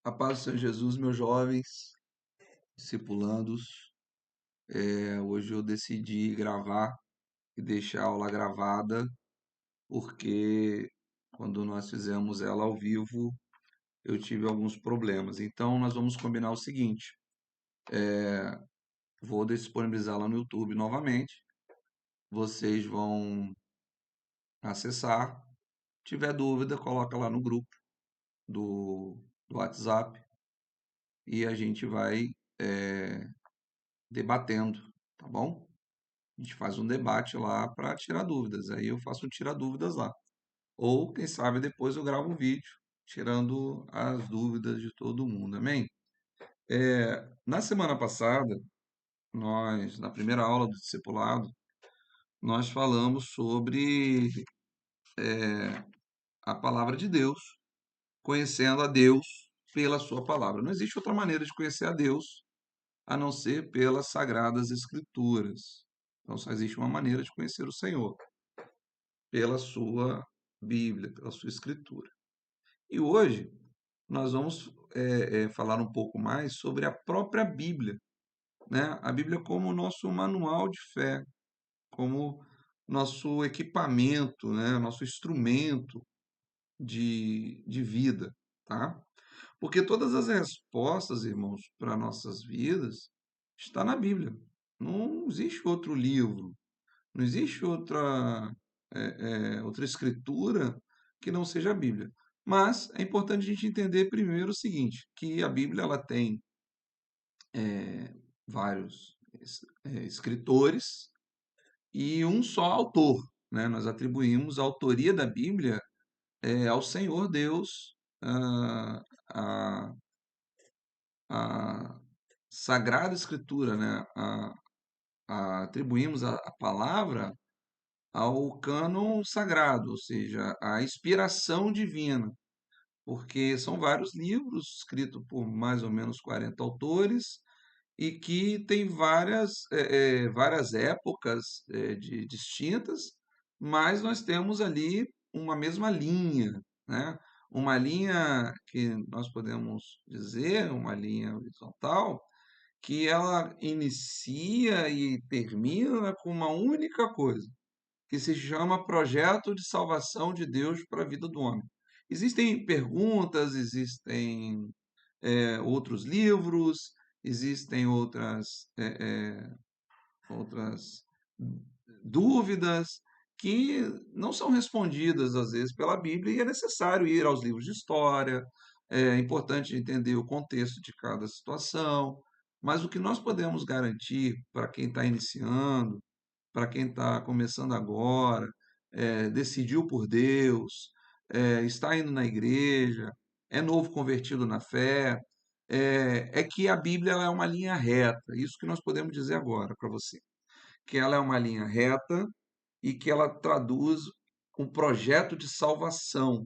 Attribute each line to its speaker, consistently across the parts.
Speaker 1: A paz do Senhor Jesus, meus jovens discipulandos. Hoje eu decidi gravar e deixar a aula gravada, porque quando nós fizemos ela ao vivo, eu tive alguns problemas. Então, nós vamos combinar o seguinte: vou disponibilizá-la no YouTube novamente. Vocês vão acessar. Tiver dúvida, coloca lá no grupo do WhatsApp e a gente vai debatendo, tá bom? A gente faz um debate lá para tirar dúvidas. Aí eu faço um tirar dúvidas lá. Ou, quem sabe, depois eu gravo um vídeo tirando as dúvidas de todo mundo. Amém? Na semana passada, na primeira aula do discipulado, nós falamos sobre a palavra de Deus, conhecendo a Deus pela sua palavra. Não existe outra maneira de conhecer a Deus a não ser pelas sagradas escrituras. Então só existe uma maneira de conhecer o Senhor, pela sua Bíblia, pela sua Escritura. E hoje nós vamos falar um pouco mais sobre a própria Bíblia, né? A Bíblia como nosso manual de fé, como nosso equipamento, né? Nosso instrumento de vida, tá? Porque todas as respostas, irmãos, para nossas vidas está na Bíblia. Não existe outro livro, não existe outra escritura que não seja a Bíblia. Mas é importante a gente entender primeiro o seguinte, que a Bíblia ela tem vários escritores e um só autor, né? Nós atribuímos a autoria da Bíblia ao Senhor Deus, a, a Sagrada Escritura, né? Atribuímos a palavra ao cânon sagrado, ou seja, à inspiração divina, porque são vários livros escritos por mais ou menos 40 autores e que tem várias épocas distintas, mas nós temos ali uma mesma linha, né? Uma linha que nós podemos dizer, uma linha horizontal, que ela inicia e termina com uma única coisa, que se chama Projeto de Salvação de Deus para a Vida do Homem. Existem perguntas, existem outros livros, existem outras dúvidas que não são respondidas, às vezes, pela Bíblia, e é necessário ir aos livros de história, é importante entender o contexto de cada situação, mas o que nós podemos garantir para quem está iniciando, para quem está começando agora, decidiu por Deus, está indo na igreja, é novo convertido na fé, é que a Bíblia ela é uma linha reta. Isso que nós podemos dizer agora para você. Que ela é uma linha reta e que ela traduz um projeto de salvação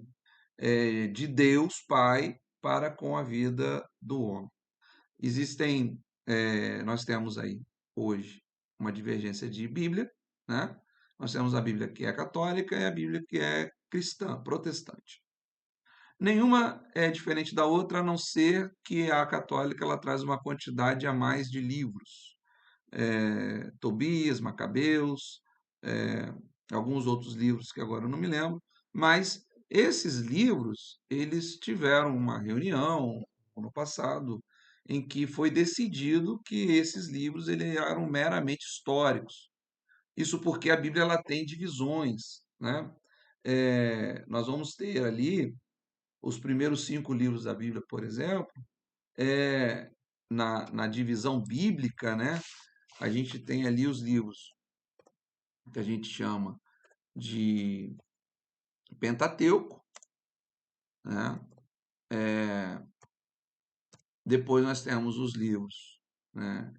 Speaker 1: de Deus Pai para com a vida do homem. Nós temos aí hoje uma divergência de Bíblia, né? Nós temos a Bíblia que é católica e a Bíblia que é cristã, protestante. Nenhuma é diferente da outra, a não ser que a católica ela traz uma quantidade a mais de livros. Tobias, Macabeus, é, alguns outros livros que agora eu não me lembro, mas esses livros, eles tiveram uma reunião no passado em que foi decidido que esses livros eles eram meramente históricos. Isso porque a Bíblia ela tem divisões, né? Nós vamos ter ali os primeiros 5 livros da Bíblia, por exemplo, é, na divisão bíblica, né? A gente tem ali os livros que a gente chama de Pentateuco, né? É, depois nós temos os livros, né,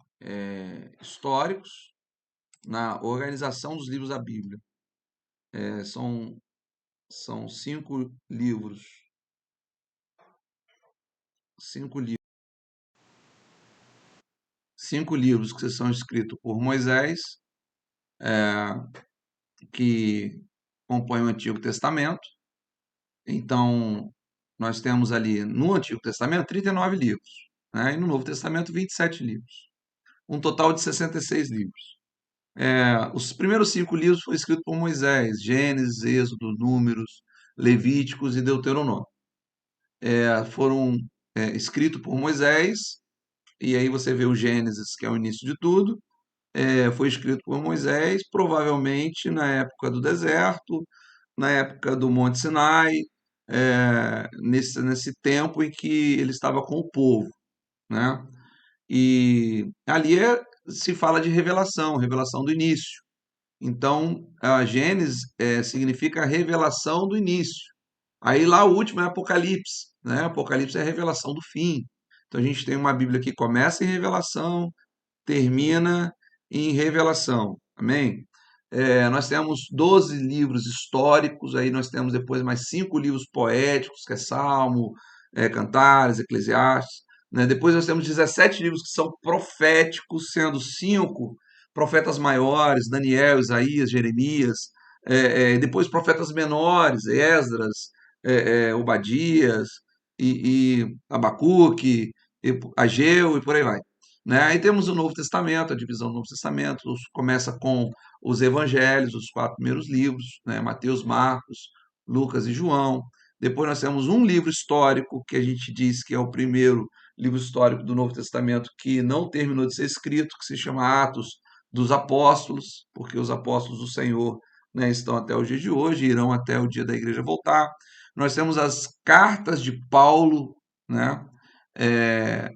Speaker 1: históricos na organização dos livros da Bíblia. São 5 livros, 5 livros que são escritos por Moisés, que compõem o Antigo Testamento. Então, nós temos ali no Antigo Testamento 39 livros, né? E no Novo Testamento 27 livros, um total de 66 livros. Os primeiros 5 livros foram escritos por Moisés: Gênesis, Êxodo, Números, Levíticos e Deuteronômio. Foram escritos por Moisés, e aí você vê o Gênesis, que é o início de tudo. Foi escrito por Moisés, provavelmente na época do deserto, na época do Monte Sinai, nesse tempo em que ele estava com o povo, né? E ali se fala de revelação, revelação do início. Então, a Gênesis significa a revelação do início. Aí lá o último é Apocalipse, né? Apocalipse é a revelação do fim. Então a gente tem uma Bíblia que começa em revelação, termina em revelação. Amém? Nós temos 12 livros históricos, aí nós temos depois mais 5 livros poéticos, que é Salmo, Cantares, Eclesiastes. Né? Depois nós temos 17 livros que são proféticos, sendo 5 profetas maiores, Daniel, Isaías, Jeremias. Depois profetas menores, Esdras, Obadias, e Abacuque, Ageu e por aí vai. Né? Aí temos o Novo Testamento, a divisão do Novo Testamento, começa com os evangelhos, os 4 primeiros livros, né? Mateus, Marcos, Lucas e João. Depois nós temos um livro histórico, que a gente diz que é o primeiro livro histórico do Novo Testamento que não terminou de ser escrito, que se chama Atos dos Apóstolos, porque os apóstolos do Senhor, né, estão até o dia de hoje, irão até o dia da igreja voltar. Nós temos as cartas de Paulo, né?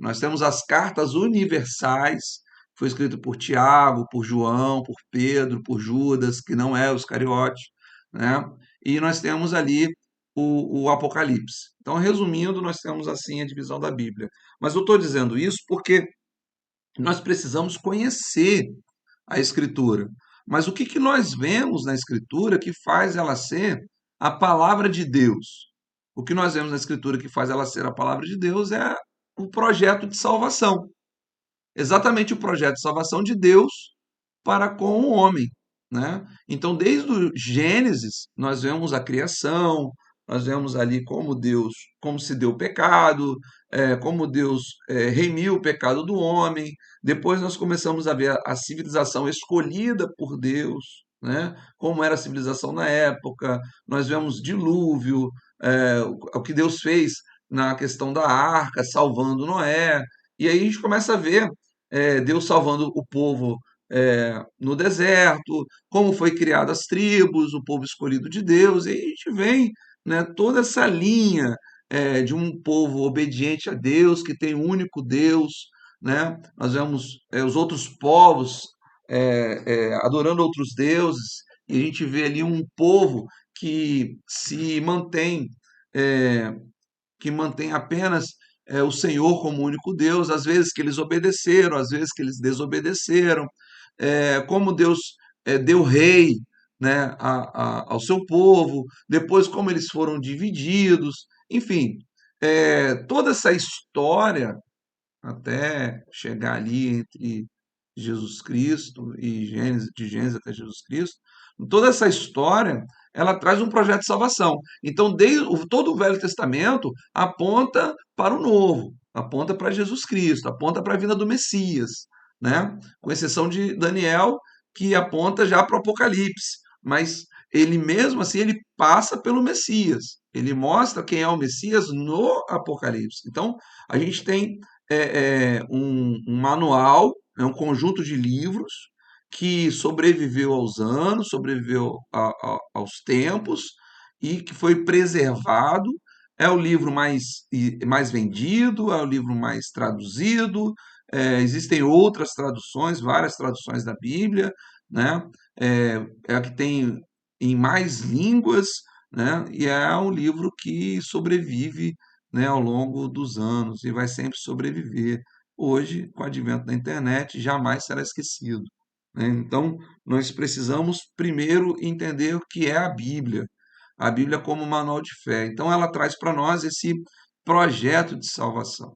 Speaker 1: Nós temos as cartas universais, foi escrito por Tiago, por João, por Pedro, por Judas, que não é os Iscariote, né? E nós temos ali o Apocalipse. Então, resumindo, nós temos assim a divisão da Bíblia. Mas eu estou dizendo isso porque nós precisamos conhecer a Escritura. Mas o que, que nós vemos na Escritura que faz ela ser a palavra de Deus? O que nós vemos na Escritura que faz ela ser a palavra de Deus é o projeto de salvação. Exatamente o projeto de salvação de Deus para com o homem, né? Então, desde o Gênesis, nós vemos a criação, nós vemos ali como se deu o pecado, como Deus remiu o pecado do homem. Depois nós começamos a ver a civilização escolhida por Deus, né? Como era a civilização na época. Nós vemos dilúvio, o que Deus fez na questão da arca, salvando Noé. E aí a gente começa a ver Deus salvando o povo no deserto, como foi criadas as tribos, o povo escolhido de Deus, e a gente vem, né, toda essa linha de um povo obediente a Deus, que tem um único Deus, né? Nós vemos os outros povos adorando outros deuses, e a gente vê ali um povo que se mantém é, que mantém apenas o Senhor como único Deus, às vezes que eles obedeceram, às vezes que eles desobedeceram, como Deus deu rei, né, ao seu povo, depois como eles foram divididos, enfim, toda essa história até chegar ali entre Jesus Cristo e Gênesis, de Gênesis até Jesus Cristo, toda essa história ela traz um projeto de salvação. Então, todo o Velho Testamento aponta para o Novo, aponta para Jesus Cristo, aponta para a vinda do Messias, né? Com exceção de Daniel, que aponta já para o Apocalipse. Mas ele mesmo assim ele passa pelo Messias. Ele mostra quem é o Messias no Apocalipse. Então, a gente tem um manual, um conjunto de livros que sobreviveu aos anos, sobreviveu aos tempos e que foi preservado. É o livro mais vendido, é o livro mais traduzido. Existem outras traduções, várias traduções da Bíblia, né? É a que tem em mais línguas, né? E é um livro que sobrevive, né, ao longo dos anos e vai sempre sobreviver. Hoje, com o advento da internet, jamais será esquecido, né? Então, nós precisamos primeiro entender o que é a Bíblia como manual de fé. Então, ela traz para nós esse projeto de salvação.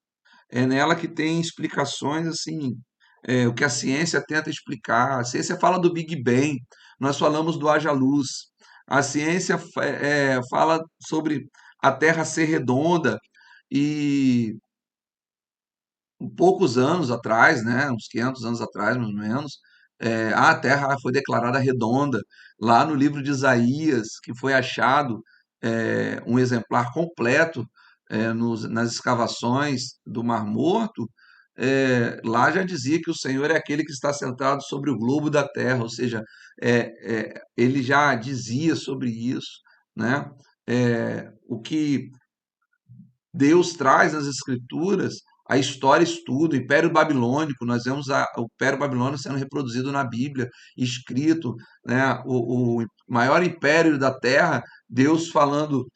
Speaker 1: É nela que tem explicações assim, o que a ciência tenta explicar. A ciência fala do Big Bang, nós falamos do haja luz. A ciência fala sobre a Terra ser redonda, e poucos anos atrás, né, uns 500 anos atrás, mais ou menos, a Terra foi declarada redonda. Lá no livro de Isaías, que foi achado um exemplar completo nas escavações do Mar Morto, lá já dizia que o Senhor é aquele que está sentado sobre o globo da terra, ou seja, ele já dizia sobre isso, né? O que Deus traz nas Escrituras, a história estuda, o Império Babilônico, nós vemos o Império Babilônico sendo reproduzido na Bíblia, escrito, né, o maior império da Terra, Deus falando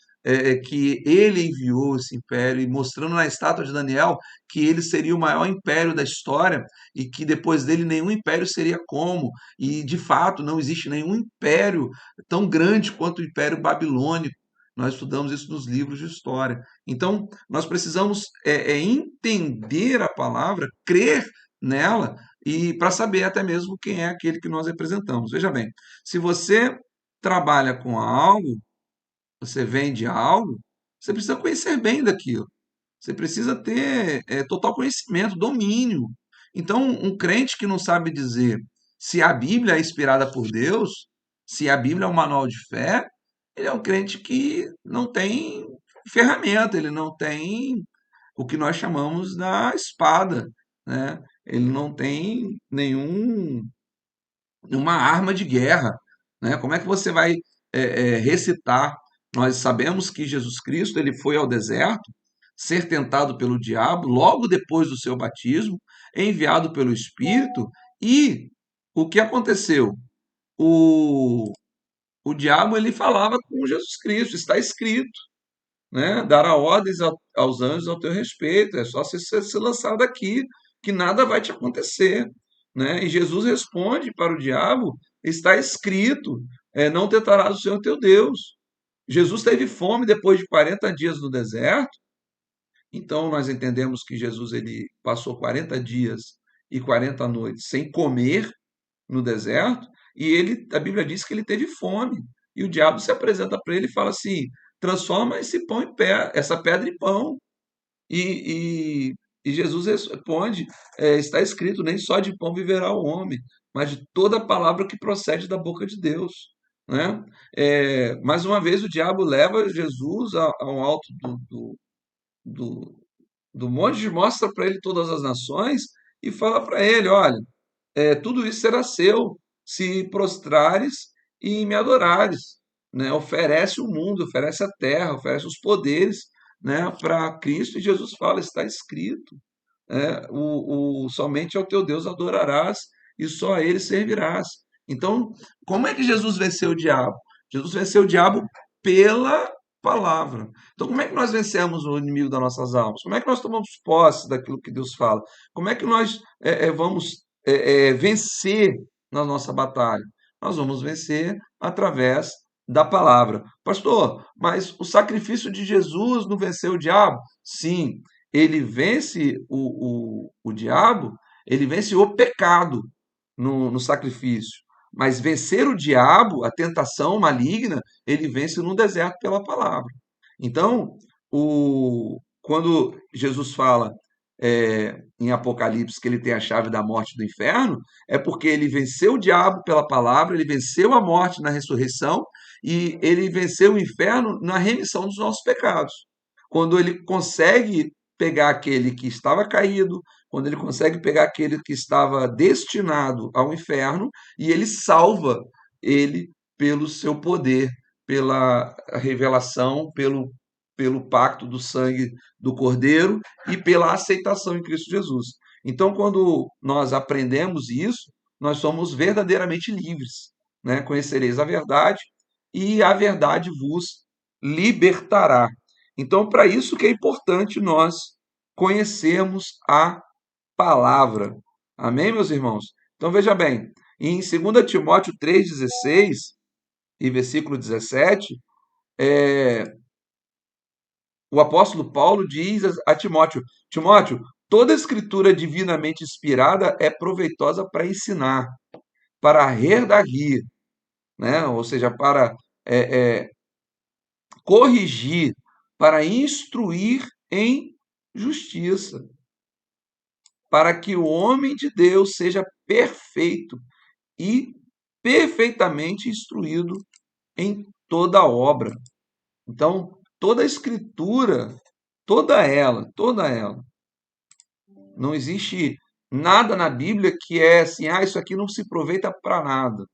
Speaker 1: que ele enviou esse império e mostrando na estátua de Daniel que ele seria o maior império da história e que depois dele nenhum império seria como, e de fato não existe nenhum império tão grande quanto o Império Babilônico. Nós estudamos isso nos livros de história. Então, nós precisamos entender a palavra, crer nela, e para saber até mesmo quem é aquele que nós representamos. Veja bem, se você trabalha com algo, você vende algo, você precisa conhecer bem daquilo. Você precisa ter total conhecimento, domínio. Então, um crente que não sabe dizer se a Bíblia é inspirada por Deus, se a Bíblia é um manual de fé, ele é um crente que não tem ferramenta, ele não tem o que nós chamamos da espada, né? Ele não tem nenhuma arma de guerra, né? Como é que você vai recitar? Nós sabemos que Jesus Cristo ele foi ao deserto ser tentado pelo diabo logo depois do seu batismo, enviado pelo Espírito, e o que aconteceu? O, o diabo ele falava com Jesus Cristo, está escrito, né? Dará ordens aos anjos ao teu respeito, é só se lançar daqui, que nada vai te acontecer, né? E Jesus responde para o diabo: está escrito, não tentarás o Senhor teu Deus. Jesus teve fome depois de 40 dias no deserto, então nós entendemos que Jesus ele passou 40 dias e 40 noites sem comer no deserto, e a Bíblia diz que ele teve fome. E o diabo se apresenta para ele e fala assim: transforma esse pão em essa pedra em pão. E, e Jesus responde: está escrito, nem só de pão viverá o homem, mas de toda palavra que procede da boca de Deus. Né? Mais uma vez, o diabo leva Jesus ao alto do, do monte, mostra para ele todas as nações e fala para ele: olha, tudo isso será seu se prostrares e me adorares, né? Oferece o mundo, oferece a terra, oferece os poderes, né, para Cristo, e Jesus fala, está escrito, somente ao teu Deus adorarás e só a ele servirás. Então, como é que Jesus venceu o diabo? Jesus venceu o diabo pela palavra. Então, como é que nós vencemos o inimigo das nossas almas? Como é que nós tomamos posse daquilo que Deus fala? Como é que nós vamos vencer na nossa batalha? Nós vamos vencer através da palavra. Pastor, mas o sacrifício de Jesus não venceu o diabo? Sim, ele vence o diabo, ele vence o pecado no sacrifício. Mas vencer o diabo, a tentação maligna, ele vence no deserto pela palavra. Então, quando Jesus fala em Apocalipse que ele tem a chave da morte e do inferno, é porque ele venceu o diabo pela palavra, ele venceu a morte na ressurreição e ele venceu o inferno na remissão dos nossos pecados. Quando ele consegue pegar aquele que estava caído, quando ele consegue pegar aquele que estava destinado ao inferno, e ele salva ele pelo seu poder, pela revelação, pelo pacto do sangue do Cordeiro e pela aceitação em Cristo Jesus. Então, quando nós aprendemos isso, nós somos verdadeiramente livres, né? Conhecereis a verdade e a verdade vos libertará. Então, para isso que é importante nós conhecermos a palavra. Amém, meus irmãos? Então, veja bem, em 2 Timóteo 3,16 e versículo 17, o apóstolo Paulo diz a Timóteo: Timóteo, toda escritura divinamente inspirada é proveitosa para ensinar, para redarguir, né? Ou seja, para é, é, corrigir, para instruir em justiça, para que o homem de Deus seja perfeito e perfeitamente instruído em toda obra. Então, toda a escritura, toda ela, não existe nada na Bíblia que é assim, isso aqui não se aproveita para nada.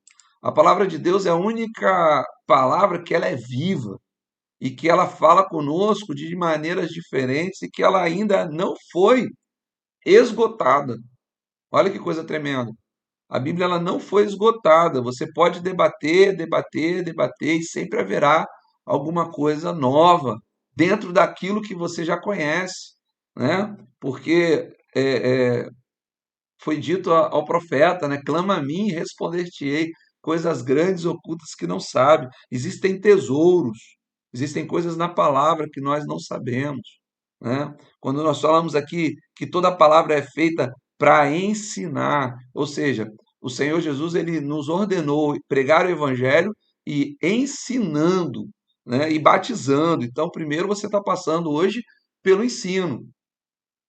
Speaker 1: A palavra de Deus é a única palavra que ela é viva e que ela fala conosco de maneiras diferentes e que ela ainda não foi esgotada. Olha que coisa tremenda. A Bíblia ela não foi esgotada. Você pode debater, debater, debater e sempre haverá alguma coisa nova dentro daquilo que você já conhece, né? Porque foi dito ao profeta, né? Clama a mim e responder-te-ei coisas grandes e ocultas que não sabe. Existem tesouros, existem coisas na palavra que nós não sabemos, né? Quando nós falamos aqui que toda palavra é feita para ensinar, ou seja, o Senhor Jesus ele nos ordenou pregar o evangelho e ensinando, né? E batizando. Então, primeiro você está passando hoje pelo ensino,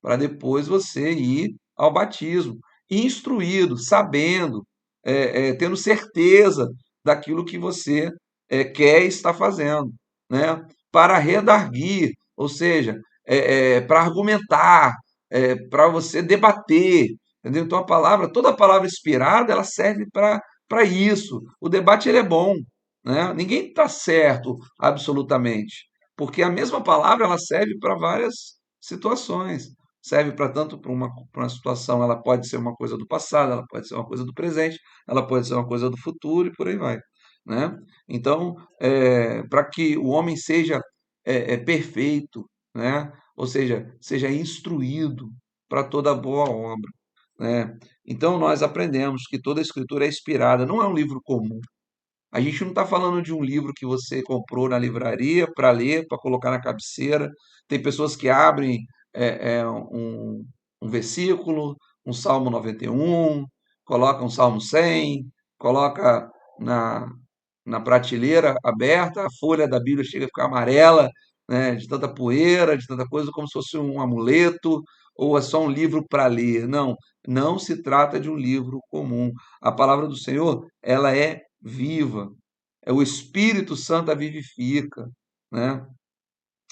Speaker 1: para depois você ir ao batismo, instruído, sabendo, tendo certeza daquilo que você quer e está fazendo, né? Para redarguir, ou seja, para argumentar, para você debater, entendeu? Então a palavra, toda palavra inspirada, ela serve para isso. O debate ele é bom, né? Ninguém está certo absolutamente, porque a mesma palavra ela serve para várias situações, serve para tanto para uma situação, ela pode ser uma coisa do passado, ela pode ser uma coisa do presente, ela pode ser uma coisa do futuro e por aí vai, né? Então, para que o homem seja perfeito, né? Ou seja, seja instruído para toda boa obra, né? Então, nós aprendemos que toda a escritura é inspirada, não é um livro comum. A gente não está falando de um livro que você comprou na livraria para ler, para colocar na cabeceira. Tem pessoas que abrem um versículo, um Salmo 91, coloca um Salmo 100, coloca na, na prateleira aberta, a folha da Bíblia chega a ficar amarela, né, de tanta poeira, de tanta coisa, como se fosse um amuleto, ou é só um livro para ler. Não, não se trata de um livro comum. A palavra do Senhor, ela é viva. É o Espírito Santo a vivifica, né?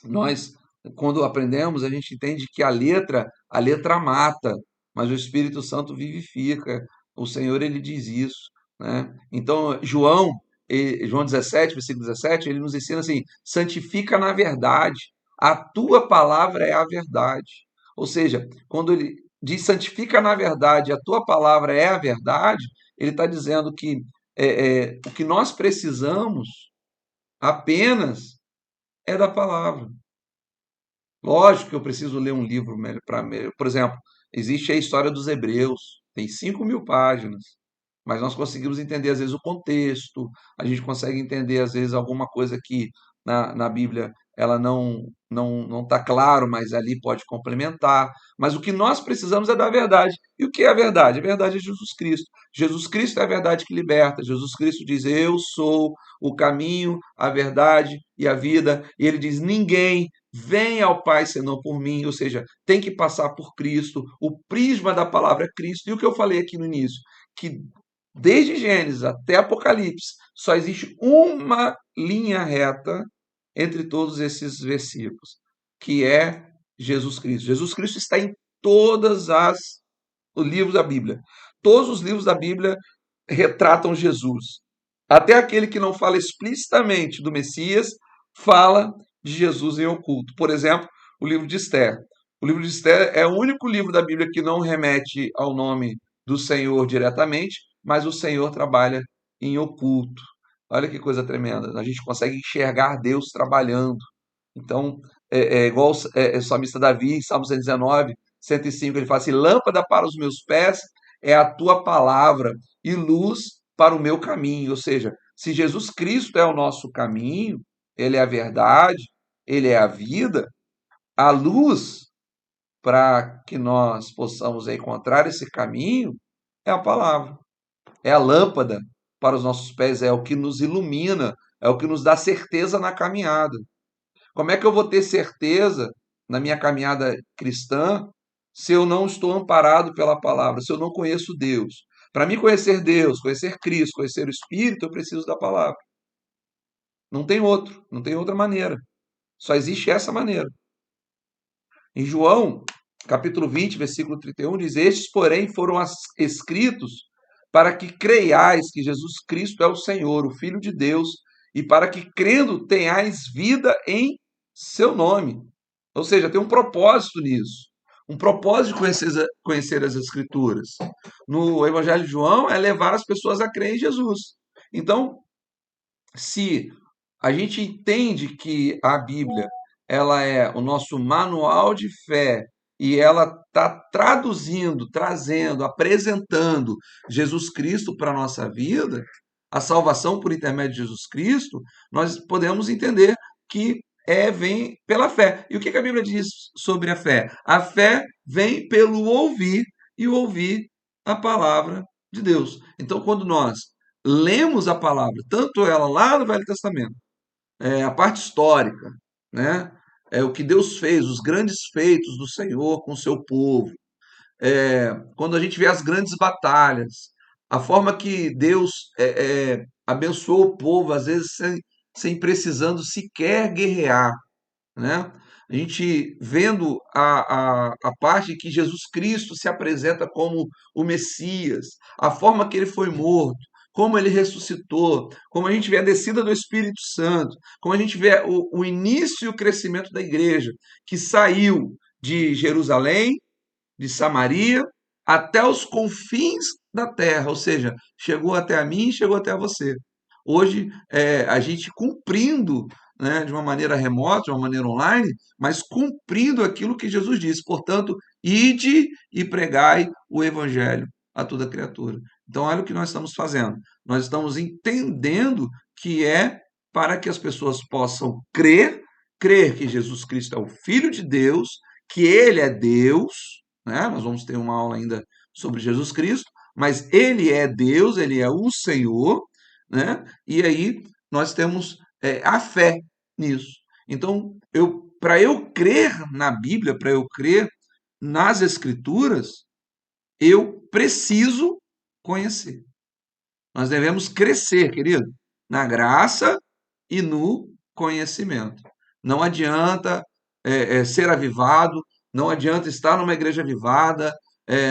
Speaker 1: Nós, quando aprendemos, a gente entende que a letra mata, mas o Espírito Santo vivifica. O Senhor, ele diz isso, né? Então, João 17, versículo 17, ele nos ensina assim: santifica na verdade, a tua palavra é a verdade. Ou seja, quando ele diz santifica na verdade, a tua palavra é a verdade, ele está dizendo que o que nós precisamos apenas é da palavra. Lógico que eu preciso ler um livro para. Por exemplo, existe a história dos Hebreus, tem 5.000 páginas, mas nós conseguimos entender, às vezes, o contexto, a gente consegue entender, às vezes, alguma coisa que na Bíblia ela não está claro, mas ali pode complementar. Mas o que nós precisamos é da verdade. E o que é a verdade? A verdade é Jesus Cristo. Jesus Cristo é a verdade que liberta. Jesus Cristo diz: Eu sou o caminho, a verdade e a vida. E ele diz: Ninguém vem ao Pai senão por mim, ou seja, tem que passar por Cristo, o prisma da palavra é Cristo. E o que eu falei aqui no início, que desde Gênesis até Apocalipse só existe uma linha reta entre todos esses versículos, que é Jesus Cristo. Jesus Cristo está em todas as os livros da Bíblia. Todos os livros da Bíblia retratam Jesus. Até aquele que não fala explicitamente do Messias fala de Jesus em oculto. Por exemplo, o livro de Esther. O livro de Esther é o único livro da Bíblia que não remete ao nome do Senhor diretamente, mas o Senhor trabalha em oculto. Olha que coisa tremenda. A gente consegue enxergar Deus trabalhando. Então, é igual o salmista Davi, em Salmo 119, 105, ele fala assim: lâmpada para os meus pés é a tua palavra e luz para o meu caminho. Ou seja, se Jesus Cristo é o nosso caminho, ele é a verdade, ele é a vida, a luz para que nós possamos encontrar esse caminho é a palavra, é a lâmpada para os nossos pés, é o que nos ilumina, é o que nos dá certeza na caminhada. Como é que eu vou ter certeza na minha caminhada cristã se eu não estou amparado pela palavra, se eu não conheço Deus? Para mim conhecer Deus, conhecer Cristo, conhecer o Espírito, eu preciso da palavra. Não tem outro, não tem outra maneira. Só existe essa maneira. Em João, capítulo 20, versículo 31, diz: Estes, porém, foram escritos para que creiais que Jesus Cristo é o Senhor, o Filho de Deus, e para que, crendo, tenhais vida em seu nome. Ou seja, tem um propósito nisso. Um propósito de conhecer as Escrituras. No Evangelho de João é levar as pessoas a crer em Jesus. Então, se a gente entende que a Bíblia ela é o nosso manual de fé e ela está traduzindo, trazendo, apresentando Jesus Cristo para a nossa vida, a salvação por intermédio de Jesus Cristo, nós podemos entender que vem pela fé. E o que a Bíblia diz sobre a fé? A fé vem pelo ouvir e ouvir a palavra de Deus. Então, quando nós lemos a palavra, tanto ela lá no Velho Testamento, a parte histórica, né? O que Deus fez, os grandes feitos do Senhor com o seu povo. Quando a gente vê as grandes batalhas, a forma que Deus abençoou o povo, às vezes sem precisando sequer guerrear, né? A gente vendo a parte que Jesus Cristo se apresenta como o Messias, a forma que ele foi morto, como ele ressuscitou, como a gente vê a descida do Espírito Santo, como a gente vê o início e o crescimento da igreja, que saiu de Jerusalém, de Samaria, até os confins da terra, ou seja, chegou até a mim, chegou até a você. Hoje, a gente cumprindo, né, de uma maneira remota, de uma maneira online, mas cumprindo aquilo que Jesus disse. Portanto, ide e pregai o evangelho a toda criatura. Então, olha o que nós estamos fazendo. Nós estamos entendendo que é para que as pessoas possam crer que Jesus Cristo é o Filho de Deus, que Ele é Deus, né? Nós vamos ter uma aula ainda sobre Jesus Cristo, mas Ele é Deus, Ele é o Senhor, né? E aí nós temos a fé nisso. Então, para eu crer na Bíblia, para eu crer nas Escrituras, eu preciso conhecer. Nós devemos crescer, querido, na graça e no conhecimento. Não adianta ser avivado, não adianta estar numa igreja avivada,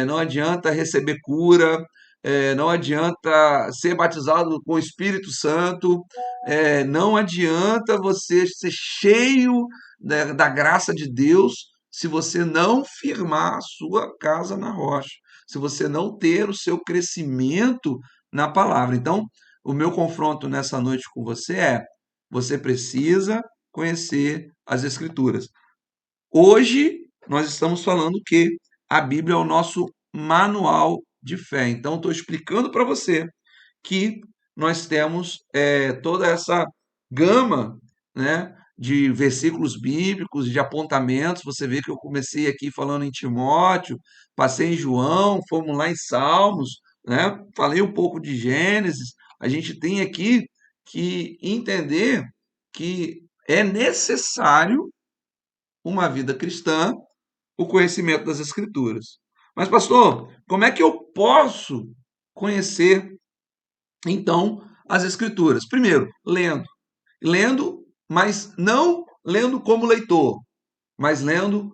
Speaker 1: não adianta receber cura, não adianta ser batizado com o Espírito Santo, não adianta você ser cheio da graça de Deus se você não firmar a sua casa na rocha, se você não ter o seu crescimento na palavra. Então, o meu confronto nessa noite com você você precisa conhecer as Escrituras. Hoje, nós estamos falando que a Bíblia é o nosso manual de fé. Então, estou explicando para você que nós temos toda essa gama, né, de versículos bíblicos, de apontamentos. Você vê que eu comecei aqui falando em Timóteo, passei em João, fomos lá em Salmos, né, falei um pouco de Gênesis. A gente tem aqui que entender que é necessário uma vida cristã, o conhecimento das Escrituras. Mas, pastor, como é que eu posso conhecer então as Escrituras? Primeiro, lendo. Lendo, mas não lendo como leitor, mas lendo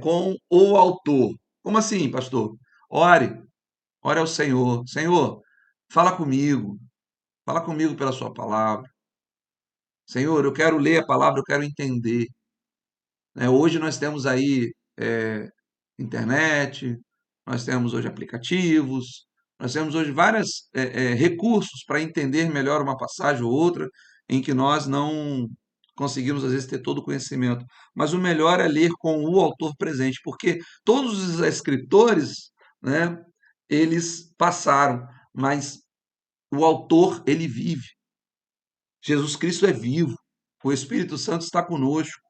Speaker 1: com o autor. Como assim, pastor? Ore, ore ao Senhor. Senhor, fala comigo pela sua palavra. Senhor, eu quero ler a palavra, eu quero entender. Hoje nós temos aí internet, nós temos hoje aplicativos, nós temos hoje vários recursos para entender melhor uma passagem ou outra, em que nós não conseguimos, às vezes, ter todo o conhecimento. Mas o melhor é ler com o autor presente, porque todos os escritores, né, eles passaram, mas o autor, ele vive. Jesus Cristo é vivo, o Espírito Santo está conosco.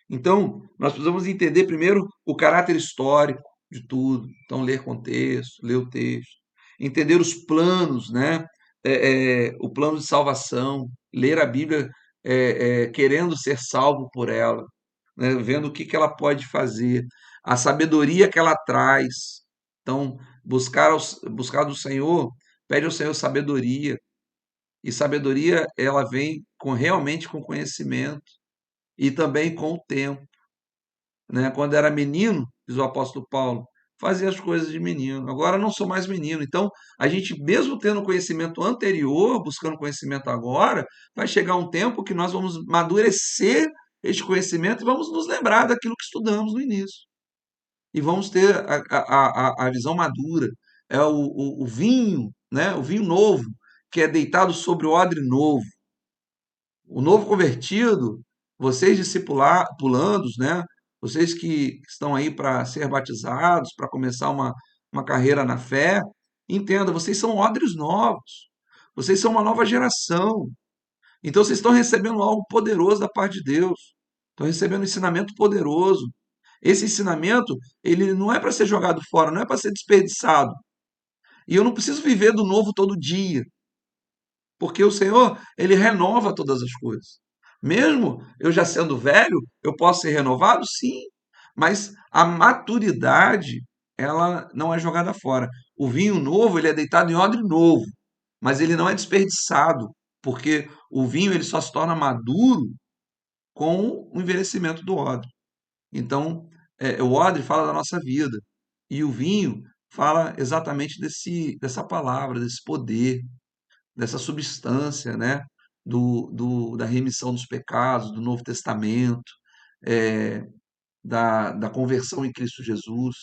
Speaker 1: Então, nós precisamos entender primeiro o caráter histórico de tudo. Então, ler contexto, ler o texto, entender os planos, né? O plano de salvação, ler a Bíblia querendo ser salvo por ela, né? Vendo o que que ela pode fazer, a sabedoria que ela traz. Então, buscar do Senhor, pede ao Senhor sabedoria, e sabedoria ela vem realmente com conhecimento e também com o tempo, né? Quando era menino, diz o apóstolo Paulo, fazia as coisas de menino. Agora não sou mais menino. Então, a gente, mesmo tendo conhecimento anterior, buscando conhecimento agora, vai chegar um tempo que nós vamos madurecer este conhecimento e vamos nos lembrar daquilo que estudamos no início. E vamos ter a visão madura. É o vinho, né? O vinho novo, que é deitado sobre o odre novo. O novo convertido, vocês discipulandos, né? Vocês que estão aí para ser batizados, para começar uma carreira na fé, entenda, vocês são odres novos. Vocês são uma nova geração. Então vocês estão recebendo algo poderoso da parte de Deus. Estão recebendo um ensinamento poderoso. Esse ensinamento, ele não é para ser jogado fora, não é para ser desperdiçado. E eu não preciso viver do novo todo dia. Porque o Senhor, ele renova todas as coisas. Mesmo eu já sendo velho, eu posso ser renovado? Sim. Mas a maturidade, ela não é jogada fora. O vinho novo, ele é deitado em odre novo, mas ele não é desperdiçado, porque o vinho ele só se torna maduro com o envelhecimento do odre. Então, o odre fala da nossa vida e o vinho fala exatamente dessa palavra, desse poder, dessa substância, né? Da remissão dos pecados, do Novo Testamento, é, da conversão em Cristo Jesus.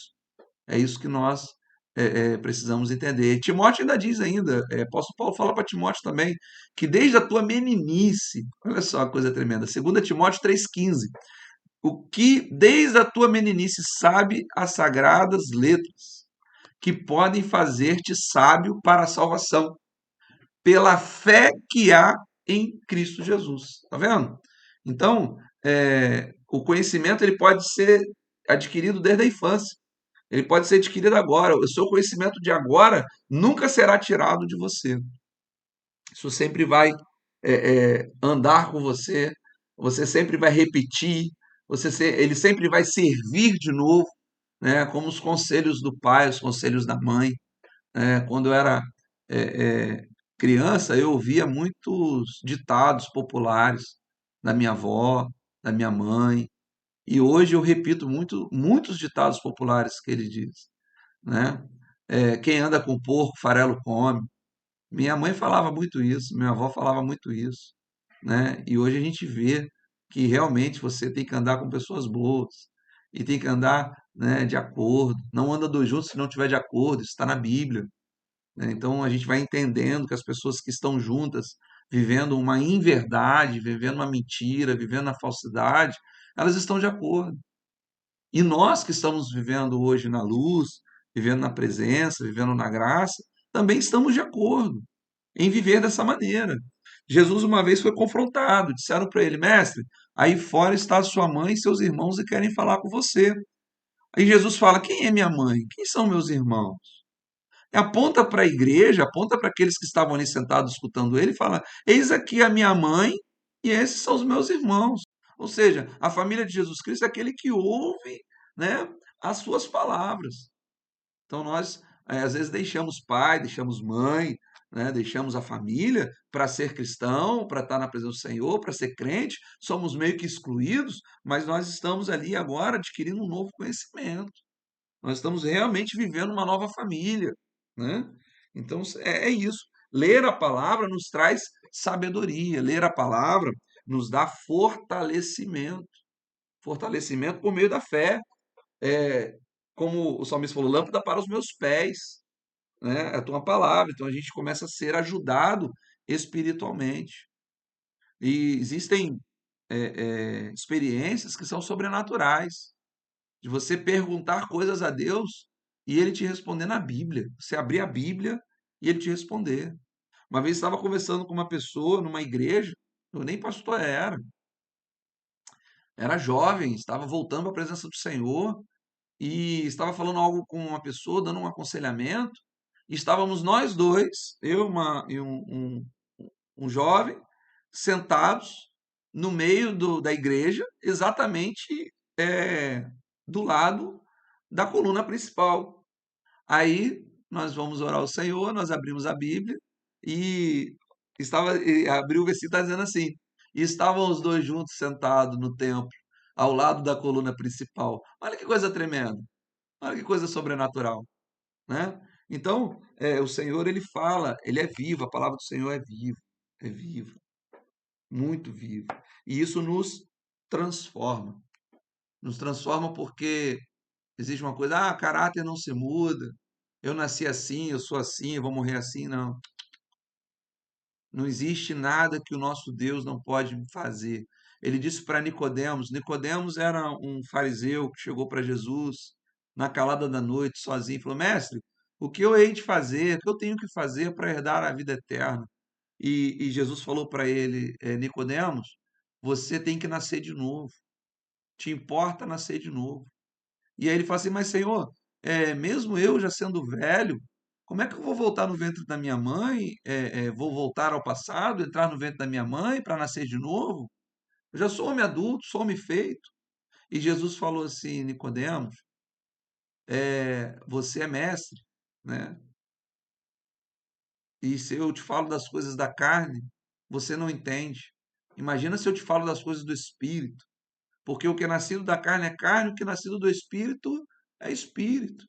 Speaker 1: É isso que nós precisamos entender. Timóteo ainda diz ainda, apóstolo Paulo fala para Timóteo também, que desde a tua meninice, olha só a coisa tremenda, 2 Timóteo 3,15, o que desde a tua meninice sabe as sagradas letras, que podem fazer-te sábio para a salvação pela fé que há em Cristo Jesus. Tá vendo? Então, o conhecimento ele pode ser adquirido desde a infância. Ele pode ser adquirido agora. O seu conhecimento de agora nunca será tirado de você. Isso sempre vai andar com você. Você sempre vai repetir. Ele sempre vai servir de novo, né? Como os conselhos do pai, os conselhos da mãe. Quando eu era é, é, criança, eu ouvia muitos ditados populares da minha avó, da minha mãe, e hoje eu repito muitos ditados populares que ele diz, né? Quem anda com porco, farelo come. Minha mãe falava muito isso, minha avó falava muito isso, né? E hoje a gente vê que realmente você tem que andar com pessoas boas e tem que andar, né, de acordo. Não anda dois juntos se não tiver de acordo, isso está na Bíblia, né? Então a gente vai entendendo que as pessoas que estão juntas, vivendo uma inverdade, vivendo uma mentira, vivendo a falsidade, elas estão de acordo. E nós que estamos vivendo hoje na luz, vivendo na presença, vivendo na graça, também estamos de acordo em viver dessa maneira. Jesus uma vez foi confrontado, disseram para ele, mestre, aí fora está sua mãe e seus irmãos e querem falar com você. Aí Jesus fala, quem é minha mãe? Quem são meus irmãos? Aponta para a igreja, aponta para aqueles que estavam ali sentados escutando ele e fala: Eis aqui a minha mãe e esses são os meus irmãos. Ou seja, a família de Jesus Cristo é aquele que ouve, né, as suas palavras. Então nós, às vezes, deixamos pai, deixamos mãe, né, deixamos a família para ser cristão, para estar na presença do Senhor, para ser crente, somos meio que excluídos, mas nós estamos ali agora adquirindo um novo conhecimento. Nós estamos realmente vivendo uma nova família, né? Então é isso. Ler a palavra nos traz sabedoria. Ler a palavra nos dá fortalecimento. Fortalecimento por meio da fé. É, como o salmista falou, lâmpada para os meus pés, né? É a tua palavra. Então a gente começa a ser ajudado espiritualmente. E existem experiências que são sobrenaturais de você perguntar coisas a Deus e ele te responder na Bíblia. Você abrir a Bíblia e ele te responder. Uma vez estava conversando com uma pessoa numa igreja, eu nem pastor era jovem, estava voltando para a presença do Senhor e estava falando algo com uma pessoa, dando um aconselhamento, e estávamos nós dois, eu e um jovem, sentados, no meio da igreja, exatamente do lado da coluna principal. Aí nós vamos orar ao Senhor, nós abrimos a Bíblia e abriu o versículo está dizendo assim: e estavam os dois juntos sentados no templo, ao lado da coluna principal. Olha que coisa tremenda, olha que coisa sobrenatural, né? Então, o Senhor ele fala, ele é vivo, a palavra do Senhor é viva, muito viva. E isso nos transforma porque existe uma coisa, caráter não se muda, eu nasci assim, eu sou assim, eu vou morrer assim, não. Não existe nada que o nosso Deus não pode fazer. Ele disse para Nicodemos, Nicodemos era um fariseu que chegou para Jesus na calada da noite, sozinho, e falou: Mestre, o que eu hei de fazer? O que eu tenho que fazer para herdar a vida eterna? E Jesus falou para ele, Nicodemos, você tem que nascer de novo. Te importa nascer de novo. E aí ele fala assim: Mas Senhor, mesmo eu já sendo velho, como é que eu vou voltar no ventre da minha mãe? Vou voltar ao passado, entrar no ventre da minha mãe para nascer de novo? Eu já sou homem adulto, sou homem feito. E Jesus falou assim: Nicodemos, você é mestre, né? E se eu te falo das coisas da carne, você não entende. Imagina se eu te falo das coisas do espírito. Porque o que é nascido da carne é carne, o que é nascido do espírito é espírito.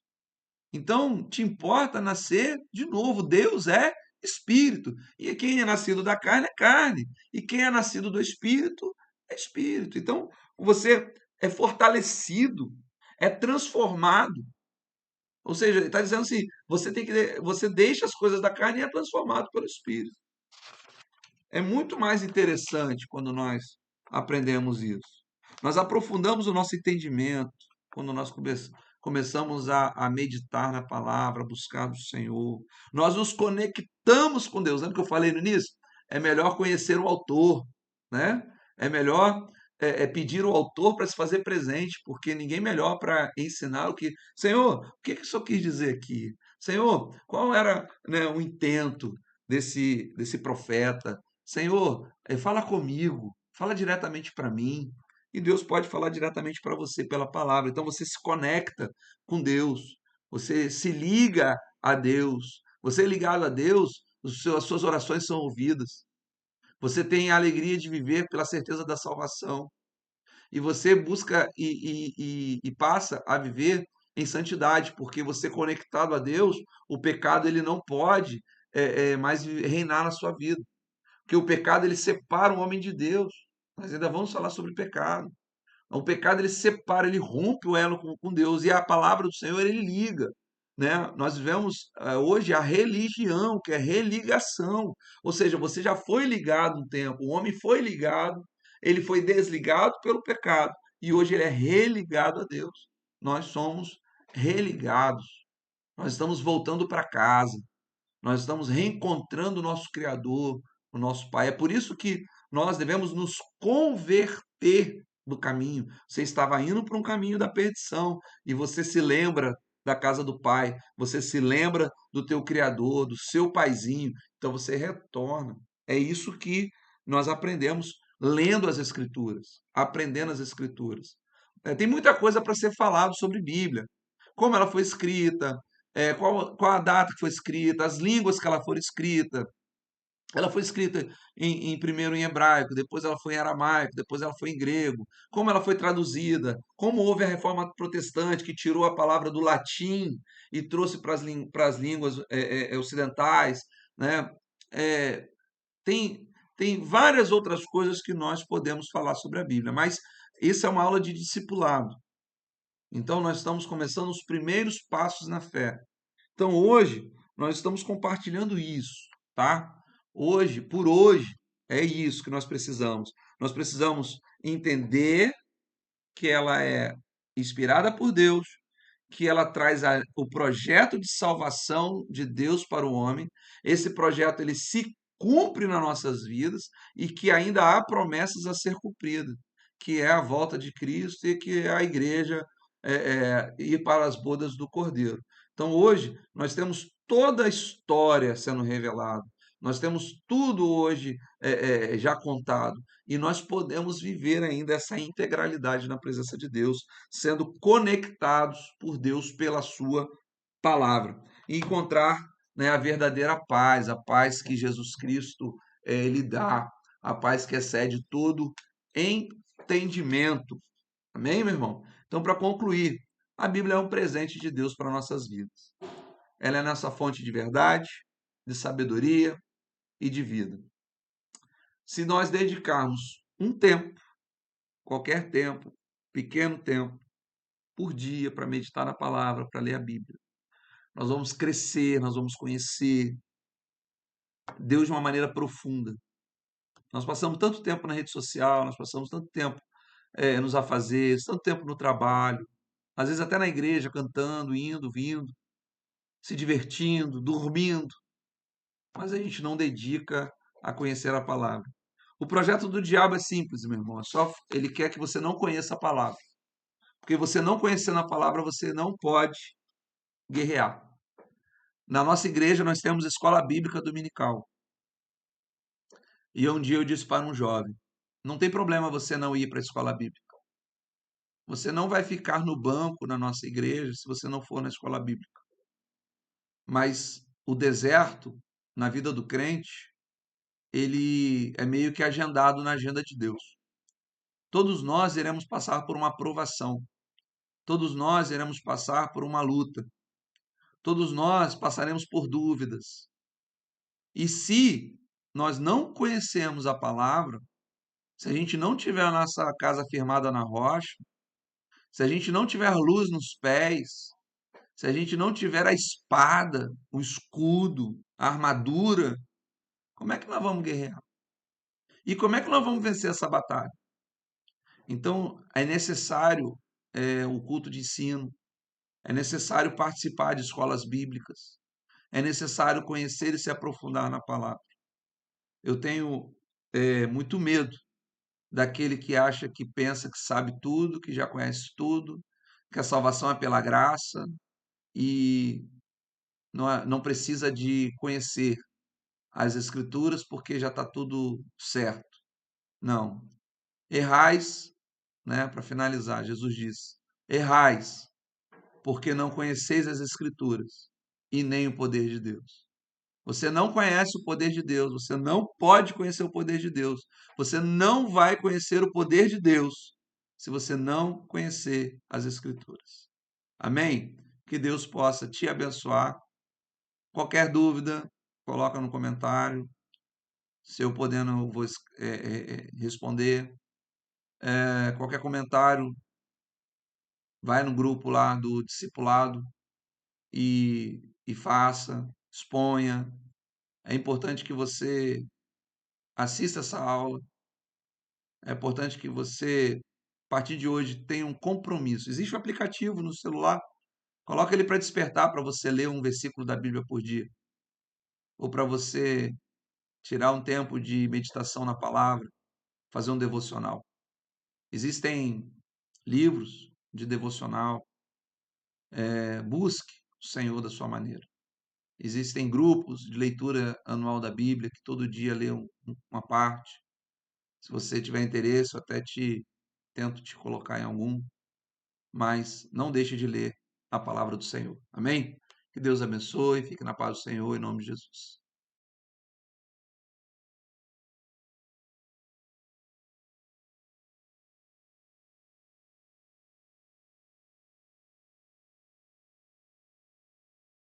Speaker 1: Então, te importa nascer de novo. Deus é espírito. E quem é nascido da carne é carne. E quem é nascido do espírito é espírito. Então, você é fortalecido, é transformado. Ou seja, ele está dizendo assim: você deixa as coisas da carne e é transformado pelo espírito. É muito mais interessante quando nós aprendemos isso. Nós aprofundamos o nosso entendimento quando nós começamos a meditar na palavra, a buscar do Senhor. Nós nos conectamos com Deus. Lembra que eu falei no início? É melhor conhecer o autor, né? É melhor pedir o autor para se fazer presente, porque ninguém melhor para ensinar o que. Senhor, o que isso quis dizer aqui? Senhor, qual era, né, o intento desse profeta? Senhor, fala comigo, fala diretamente para mim. E Deus pode falar diretamente para você pela palavra. Então você se conecta com Deus, você se liga a Deus. Você é ligado a Deus, as suas orações são ouvidas. Você tem a alegria de viver pela certeza da salvação. E você busca e passa a viver em santidade, porque você conectado a Deus, o pecado ele não pode mais reinar na sua vida. Porque o pecado ele separa o homem de Deus. Nós ainda vamos falar sobre pecado. O pecado ele separa, ele rompe o elo com Deus e a palavra do Senhor ele liga, né? Nós vivemos hoje a religião, que é religação. Ou seja, você já foi ligado um tempo, o homem foi ligado, ele foi desligado pelo pecado e hoje ele é religado a Deus. Nós somos religados. Nós estamos voltando para casa. Nós estamos reencontrando o nosso Criador, o nosso Pai. É por isso que nós devemos nos converter do caminho. Você estava indo para um caminho da perdição e você se lembra da casa do Pai, você se lembra do teu Criador, do seu paizinho, então você retorna. É isso que nós aprendemos lendo as Escrituras, aprendendo as Escrituras. Tem muita coisa para ser falado sobre Bíblia, como ela foi escrita, qual a data que foi escrita, as línguas que ela foi escrita. Ela foi escrita primeiro em hebraico, depois ela foi em aramaico, depois ela foi em grego. Como ela foi traduzida, como houve a reforma protestante que tirou a palavra do latim e trouxe para as línguas ocidentais, né? É, tem, tem várias outras coisas que nós podemos falar sobre a Bíblia, mas isso é uma aula de discipulado. Então, nós estamos começando os primeiros passos na fé. Então, hoje, nós estamos compartilhando isso, tá? Por hoje, é isso que nós precisamos. Nós precisamos entender que ela é inspirada por Deus, que ela traz o projeto de salvação de Deus para o homem. Esse projeto ele se cumpre nas nossas vidas e que ainda há promessas a ser cumpridas, que é a volta de Cristo e que é a igreja ir para as bodas do Cordeiro. Então hoje nós temos toda a história sendo revelada. Nós temos tudo hoje já contado e nós podemos viver ainda essa integralidade na presença de Deus, sendo conectados por Deus pela Sua palavra e encontrar, né, a verdadeira paz, a paz que Jesus Cristo Ele dá, a paz que excede todo entendimento. Amém, meu irmão? Então, para concluir, a Bíblia é um presente de Deus para nossas vidas. Ela é nossa fonte de verdade, de sabedoria e de vida. Se nós dedicarmos um tempo, qualquer tempo, pequeno tempo, por dia para meditar na palavra, para ler a Bíblia, nós vamos crescer, nós vamos conhecer Deus de uma maneira profunda. Nós passamos tanto tempo na rede social, nós passamos tanto tempo nos afazeres, tanto tempo no trabalho, às vezes até na igreja, cantando, indo, vindo, se divertindo, dormindo, mas a gente não dedica a conhecer a palavra. O projeto do diabo é simples, meu irmão. Ele quer que você não conheça a palavra. Porque você não conhecendo a palavra, você não pode guerrear. Na nossa igreja, nós temos escola bíblica dominical. E um dia eu disse para um jovem: não tem problema você não ir para a escola bíblica. Você não vai ficar no banco na nossa igreja se você não for na escola bíblica. Mas o deserto, na vida do crente, ele é meio que agendado na agenda de Deus. Todos nós iremos passar por uma provação. Todos nós iremos passar por uma luta. Todos nós passaremos por dúvidas. E se nós não conhecemos a palavra, se a gente não tiver a nossa casa firmada na rocha, se a gente não tiver luz nos pés, se a gente não tiver a espada, o escudo, a armadura, como é que nós vamos guerrear? E como é que nós vamos vencer essa batalha? Então, é necessário o culto de ensino, é necessário participar de escolas bíblicas, é necessário conhecer e se aprofundar na palavra. Eu tenho muito medo daquele que acha que pensa que sabe tudo, que já conhece tudo, que a salvação é pela graça e não precisa de conhecer as Escrituras porque já está tudo certo. Não. Errais, né, para finalizar, Jesus disse: errais, porque não conheceis as Escrituras e nem o poder de Deus. Você não conhece o poder de Deus, você não pode conhecer o poder de Deus. Você não vai conhecer o poder de Deus se você não conhecer as Escrituras. Amém? Que Deus possa te abençoar. Qualquer dúvida, coloca no comentário. Se eu podendo, eu vou responder. Qualquer comentário, vai no grupo lá do discipulado e faça, exponha. É importante que você assista essa aula. É importante que você, a partir de hoje, tenha um compromisso. Existe um aplicativo no celular, coloca ele para despertar, para você ler um versículo da Bíblia por dia, ou para você tirar um tempo de meditação na palavra, fazer um devocional. Existem livros de devocional, busque o Senhor da sua maneira. Existem grupos de leitura anual da Bíblia, que todo dia lê uma parte. Se você tiver interesse, eu até tento te colocar em algum, mas não deixe de ler a palavra do Senhor. Amém? Que Deus abençoe, fique na paz do Senhor, em nome de Jesus.